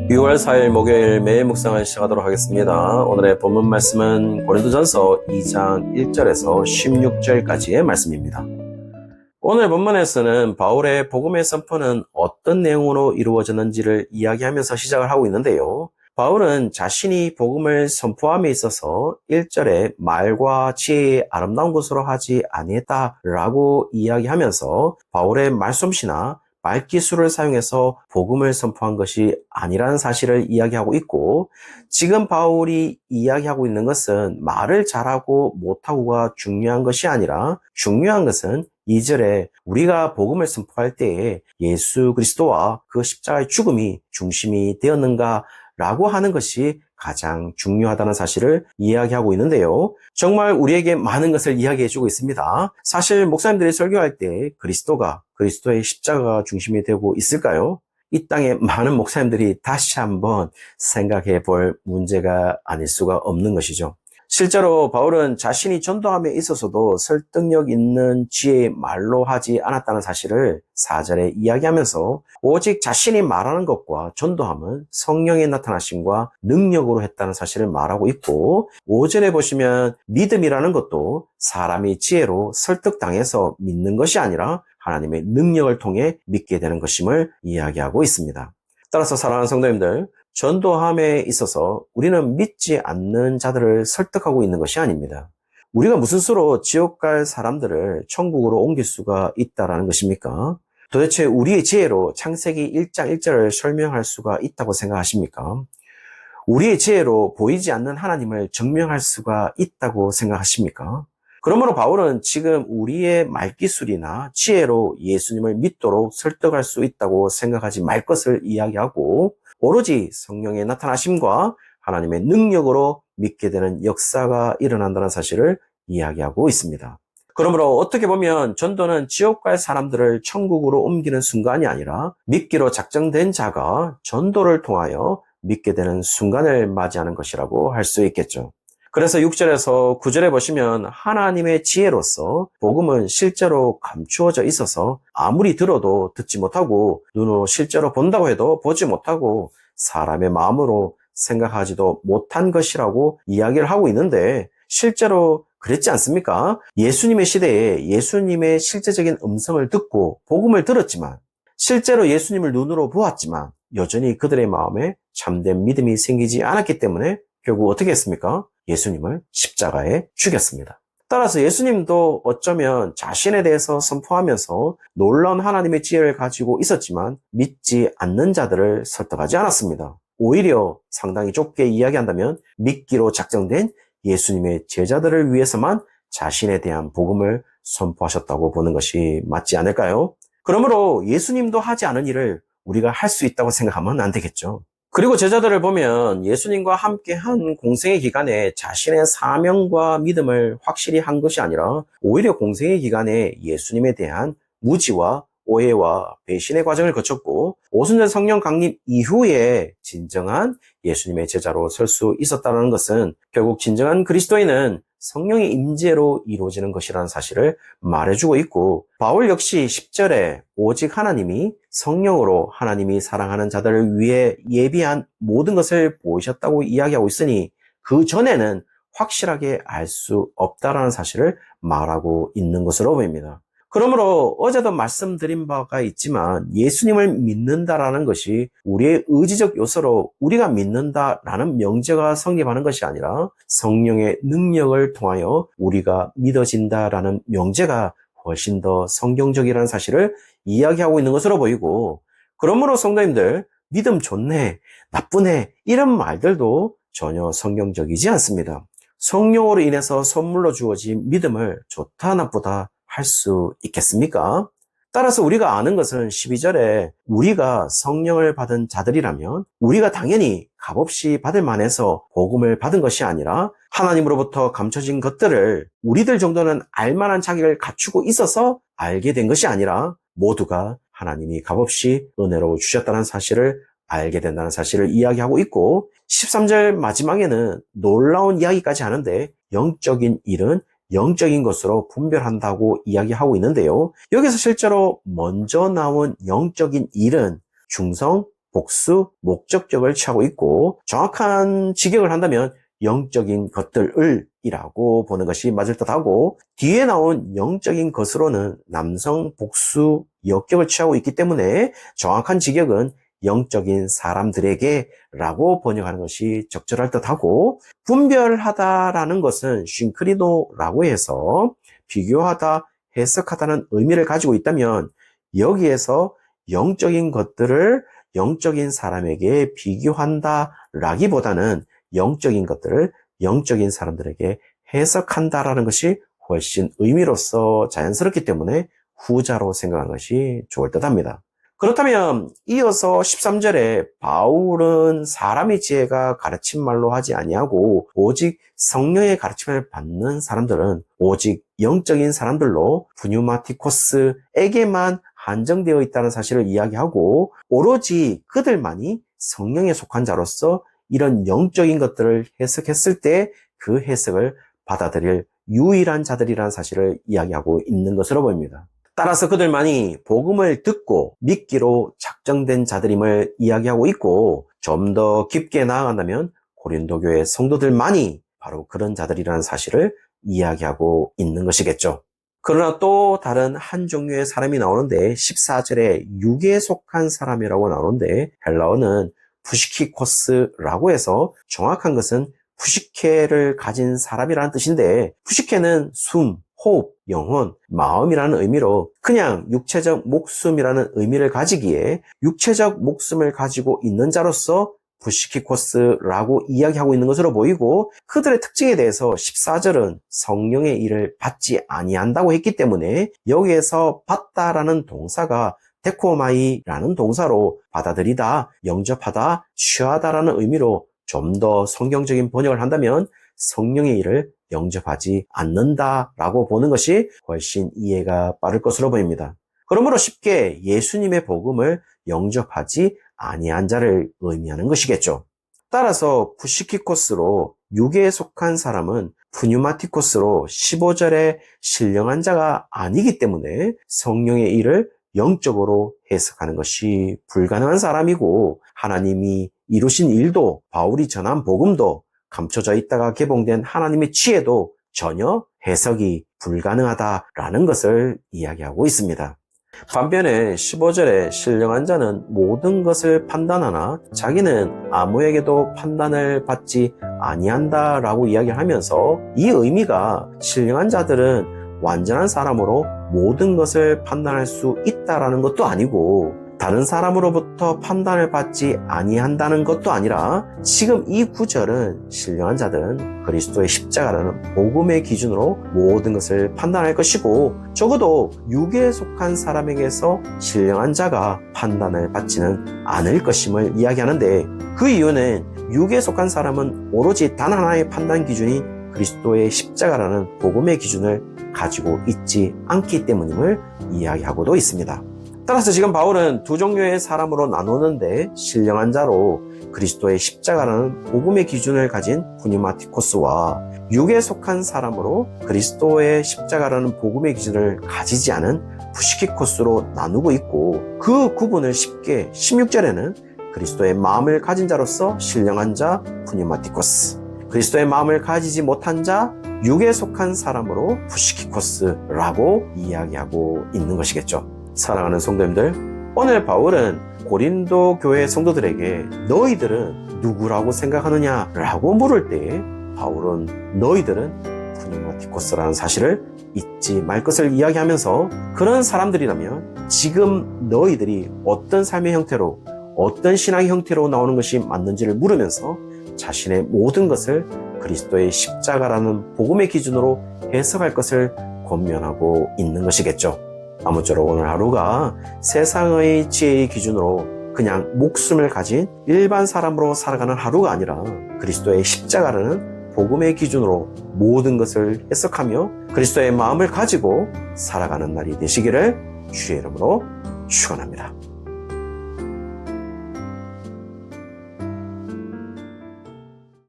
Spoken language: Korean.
6월 4일 목요일 매일 묵상을 시작하도록 하겠습니다. 오늘의 본문 말씀은 고린도전서 2장 1절에서 16절까지의 말씀입니다. 오늘 본문에서는 바울의 복음의 선포는 어떤 내용으로 이루어졌는지를 이야기하면서 시작을 하고 있는데요. 바울은 자신이 복음을 선포함에 있어서 1절에 말과 지혜의 아름다운 것으로 하지 아니했다라고 이야기하면서 바울의 말솜씨나 말기술을 사용해서 복음을 선포한 것이 아니라는 사실을 이야기하고 있고, 지금 바울이 이야기하고 있는 것은 말을 잘하고 못하고가 중요한 것이 아니라 중요한 것은 2절에 우리가 복음을 선포할 때에 예수 그리스도와 그 십자가의 죽음이 중심이 되었는가 라고 하는 것이 가장 중요하다는 사실을 이야기하고 있는데요. 정말 우리에게 많은 것을 이야기해주고 있습니다. 사실 목사님들이 설교할 때 그리스도의 십자가가 중심이 되고 있을까요? 이 땅에 많은 목사님들이 다시 한번 생각해 볼 문제가 아닐 수가 없는 것이죠. 실제로 바울은 자신이 전도함에 있어서도 설득력 있는 지혜의 말로 하지 않았다는 사실을 4절에 이야기하면서 오직 자신이 말하는 것과 전도함은 성령의 나타나심과 능력으로 했다는 사실을 말하고 있고, 5절에 보시면 믿음이라는 것도 사람이 지혜로 설득당해서 믿는 것이 아니라 하나님의 능력을 통해 믿게 되는 것임을 이야기하고 있습니다. 따라서 사랑하는 성도님들, 전도함에 있어서 우리는 믿지 않는 자들을 설득하고 있는 것이 아닙니다. 우리가 무슨 수로 지옥 갈 사람들을 천국으로 옮길 수가 있다는 것입니까? 도대체 우리의 지혜로 창세기 1장 1절을 설명할 수가 있다고 생각하십니까? 우리의 지혜로 보이지 않는 하나님을 증명할 수가 있다고 생각하십니까? 그러므로 바울은 지금 우리의 말기술이나 지혜로 예수님을 믿도록 설득할 수 있다고 생각하지 말 것을 이야기하고, 오로지 성령의 나타나심과 하나님의 능력으로 믿게 되는 역사가 일어난다는 사실을 이야기하고 있습니다. 그러므로 어떻게 보면 전도는 지옥 갈 사람들을 천국으로 옮기는 순간이 아니라 믿기로 작정된 자가 전도를 통하여 믿게 되는 순간을 맞이하는 것이라고 할 수 있겠죠. 그래서 6절에서 9절에 보시면 하나님의 지혜로서 복음은 실제로 감추어져 있어서 아무리 들어도 듣지 못하고 눈으로 실제로 본다고 해도 보지 못하고 사람의 마음으로 생각하지도 못한 것이라고 이야기를 하고 있는데, 실제로 그랬지 않습니까? 예수님의 시대에 예수님의 실제적인 음성을 듣고 복음을 들었지만, 실제로 예수님을 눈으로 보았지만 여전히 그들의 마음에 참된 믿음이 생기지 않았기 때문에 결국 어떻게 했습니까? 예수님을 십자가에 죽였습니다. 따라서 예수님도 어쩌면 자신에 대해서 선포하면서 놀라운 하나님의 지혜를 가지고 있었지만 믿지 않는 자들을 설득하지 않았습니다. 오히려 상당히 좁게 이야기한다면 믿기로 작정된 예수님의 제자들을 위해서만 자신에 대한 복음을 선포하셨다고 보는 것이 맞지 않을까요? 그러므로 예수님도 하지 않은 일을 우리가 할 수 있다고 생각하면 안 되겠죠. 그리고 제자들을 보면 예수님과 함께 한 공생의 기간에 자신의 사명과 믿음을 확실히 한 것이 아니라 오히려 공생의 기간에 예수님에 대한 무지와 오해와 배신의 과정을 거쳤고, 오순절 성령 강림 이후에 진정한 예수님의 제자로 설 수 있었다는 것은 결국 진정한 그리스도인은 성령의 임재로 이루어지는 것이라는 사실을 말해주고 있고, 바울 역시 10절에 오직 하나님이 성령으로 하나님이 사랑하는 자들을 위해 예비한 모든 것을 보이셨다고 이야기하고 있으니 그 전에는 확실하게 알 수 없다라는 사실을 말하고 있는 것으로 보입니다. 그러므로 어제도 말씀드린 바가 있지만 예수님을 믿는다라는 것이 우리의 의지적 요소로 우리가 믿는다라는 명제가 성립하는 것이 아니라 성령의 능력을 통하여 우리가 믿어진다라는 명제가 훨씬 더 성경적이라는 사실을 이야기하고 있는 것으로 보이고, 그러므로 성도님들, 믿음 좋네, 나쁘네 이런 말들도 전혀 성경적이지 않습니다. 성령으로 인해서 선물로 주어진 믿음을 좋다 나쁘다 할 수 있겠습니까? 따라서 우리가 아는 것은 12절에 우리가 성령을 받은 자들이라면 우리가 당연히 값없이 받을 만해서 복음을 받은 것이 아니라 하나님으로부터 감춰진 것들을 우리들 정도는 알만한 자격을 갖추고 있어서 알게 된 것이 아니라 모두가 하나님이 값없이 은혜로 주셨다는 사실을 알게 된다는 사실을 이야기하고 있고, 13절 마지막에는 놀라운 이야기까지 하는데 영적인 일은 영적인 것으로 분별한다고 이야기하고 있는데요. 여기서 실제로 먼저 나온 영적인 일은 중성, 복수, 목적격을 취하고 있고 정확한 직역을 한다면 영적인 것들을 이라고 보는 것이 맞을 듯하고 뒤에 나온 영적인 것으로는 남성, 복수, 역격을 취하고 있기 때문에 정확한 직역은 영적인 사람들에게 라고 번역하는 것이 적절할 듯하고 분별하다라는 것은 쉰크리도라고 해서 비교하다, 해석하다는 의미를 가지고 있다면 여기에서 영적인 것들을 영적인 사람에게 비교한다라기보다는 영적인 것들을 영적인 사람들에게 해석한다라는 것이 훨씬 의미로서 자연스럽기 때문에 후자로 생각하는 것이 좋을 듯합니다. 그렇다면 이어서 13절에 바울은 사람의 지혜가 가르친 말로 하지 아니하고 오직 성령의 가르침을 받는 사람들은 오직 영적인 사람들로 푸뉴마티코스에게만 한정되어 있다는 사실을 이야기하고 오로지 그들만이 성령에 속한 자로서 이런 영적인 것들을 해석했을 때 그 해석을 받아들일 유일한 자들이라는 사실을 이야기하고 있는 것으로 보입니다. 따라서 그들만이 복음을 듣고 믿기로 작정된 자들임을 이야기하고 있고 좀 더 깊게 나아간다면 고린도 교회 성도들만이 바로 그런 자들이라는 사실을 이야기하고 있는 것이겠죠. 그러나 또 다른 한 종류의 사람이 나오는데 14절에 육에 속한 사람이라고 나오는데 헬라어는 푸시키코스라고 해서 정확한 것은 푸시케를 가진 사람이라는 뜻인데 푸시케는 숨, 호흡, 영혼, 마음이라는 의미로 그냥 육체적 목숨이라는 의미를 가지기에 육체적 목숨을 가지고 있는 자로서 푸시키코스라고 이야기하고 있는 것으로 보이고 그들의 특징에 대해서 14절은 성령의 일을 받지 아니한다고 했기 때문에 여기에서 받다라는 동사가 데코마이라는 동사로 받아들이다, 영접하다, 취하다라는 의미로 좀 더 성경적인 번역을 한다면 성령의 일을 영접하지 않는다라고 보는 것이 훨씬 이해가 빠를 것으로 보입니다. 그러므로 쉽게 예수님의 복음을 영접하지 아니한 자를 의미하는 것이겠죠. 따라서 푸시키코스로 육에 속한 사람은 푸뉴마티코스로 15절에 신령한 자가 아니기 때문에 성령의 일을 영적으로 해석하는 것이 불가능한 사람이고 하나님이 이루신 일도 바울이 전한 복음도 감춰져 있다가 개봉된 하나님의 지혜도 전혀 해석이 불가능하다라는 것을 이야기하고 있습니다. 반면에 15절에 신령한 자는 모든 것을 판단하나 자기는 아무에게도 판단을 받지 아니한다라고 이야기하면서 이 의미가 신령한 자들은 완전한 사람으로 모든 것을 판단할 수 있다라는 것도 아니고 다른 사람으로부터 판단을 받지 아니한다는 것도 아니라 지금 이 구절은 신령한 자들은 그리스도의 십자가라는 복음의 기준으로 모든 것을 판단할 것이고 적어도 육에 속한 사람에게서 신령한 자가 판단을 받지는 않을 것임을 이야기하는데 그 이유는 육에 속한 사람은 오로지 단 하나의 판단 기준이 그리스도의 십자가라는 복음의 기준을 가지고 있지 않기 때문임을 이야기하고도 있습니다. 따라서 지금 바울은 두 종류의 사람으로 나누는데 신령한 자로 그리스도의 십자가라는 복음의 기준을 가진 푸뉴마티코스와 육에 속한 사람으로 그리스도의 십자가라는 복음의 기준을 가지지 않은 푸시키코스로 나누고 있고 그 구분을 쉽게 16절에는 그리스도의 마음을 가진 자로서 신령한 자 푸뉴마티코스, 그리스도의 마음을 가지지 못한 자 육에 속한 사람으로 푸시키코스라고 이야기하고 있는 것이겠죠. 사랑하는 성도님들, 오늘 바울은 고린도 교회 성도들에게 너희들은 누구라고 생각하느냐라고 물을 때 바울은 너희들은 푸뉴마티코스라는 사실을 잊지 말 것을 이야기하면서 그런 사람들이라면 지금 너희들이 어떤 삶의 형태로 어떤 신앙의 형태로 나오는 것이 맞는지를 물으면서 자신의 모든 것을 그리스도의 십자가라는 복음의 기준으로 해석할 것을 권면하고 있는 것이겠죠. 아무쪼록 오늘 하루가 세상의 지혜의 기준으로 그냥 목숨을 가진 일반 사람으로 살아가는 하루가 아니라 그리스도의 십자가라는 복음의 기준으로 모든 것을 해석하며 그리스도의 마음을 가지고 살아가는 날이 되시기를 주의 이름으로 축원합니다.